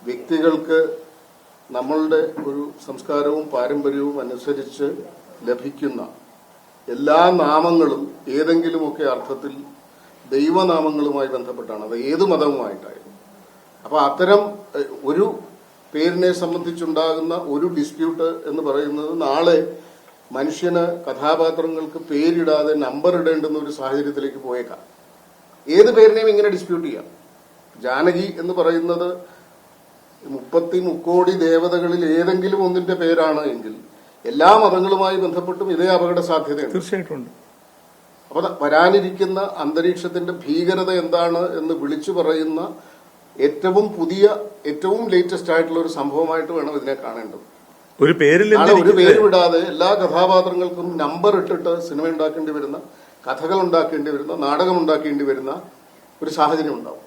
വ്യക്തികൾക്ക് നമ്മളുടെ ഒരു സംസ്കാരവും പാരമ്പര്യവും അനുസരിച്ച് ലഭിക്കുന്ന എല്ലാ നാമങ്ങളും ഏതെങ്കിലുമൊക്കെ അർത്ഥത്തിൽ ദൈവനാമങ്ങളുമായി ബന്ധപ്പെട്ടാണ്, അത് ഏത് മതവുമായിട്ടായിരുന്നു. അപ്പൊ അത്തരം ഒരു പേരിനെ സംബന്ധിച്ചുണ്ടാകുന്ന ഒരു ഡിസ്പ്യൂട്ട് എന്ന് പറയുന്നത് നാളെ മനുഷ്യന് കഥാപാത്രങ്ങൾക്ക് പേരിടാതെ നമ്പർ ഇടേണ്ടുന്ന ഒരു സാഹചര്യത്തിലേക്ക് പോയേക്കാം. ഏത് പേരിനെയും ഇങ്ങനെ ഡിസ്പ്യൂട്ട് ചെയ്യാം. ജാനകി എന്ന് പറയുന്നത് 30 കോടി ദേവതകളിൽ ഏതെങ്കിലും ഒന്നിന്റെ പേരാണ് എങ്കിൽ എല്ലാ മതങ്ങളുമായി ബന്ധപ്പെട്ടും ഇതേ അപകട സാധ്യതയുണ്ട്. തീർച്ചയായിട്ടും. അപ്പൊ വരാനിരിക്കുന്ന അന്തരീക്ഷത്തിന്റെ ഭീകരത എന്താണ് എന്ന് വിളിച്ചു പറയുന്ന ഏറ്റവും പുതിയ, ഏറ്റവും ലേറ്റസ്റ്റ് ആയിട്ടുള്ള ഒരു സംഭവമായിട്ട് വേണം ഇതിനെ കാണേണ്ടത്. ഒരു പേര് വിടാതെ എല്ലാ കഥാപാത്രങ്ങൾക്കും നമ്പർ ഇട്ടിട്ട് സിനിമ ഉണ്ടാക്കേണ്ടി വരുന്ന, കഥകൾ ഉണ്ടാക്കേണ്ടി വരുന്ന, നാടകം ഉണ്ടാക്കേണ്ടി വരുന്ന ഒരു സാഹചര്യം ഉണ്ടാവും.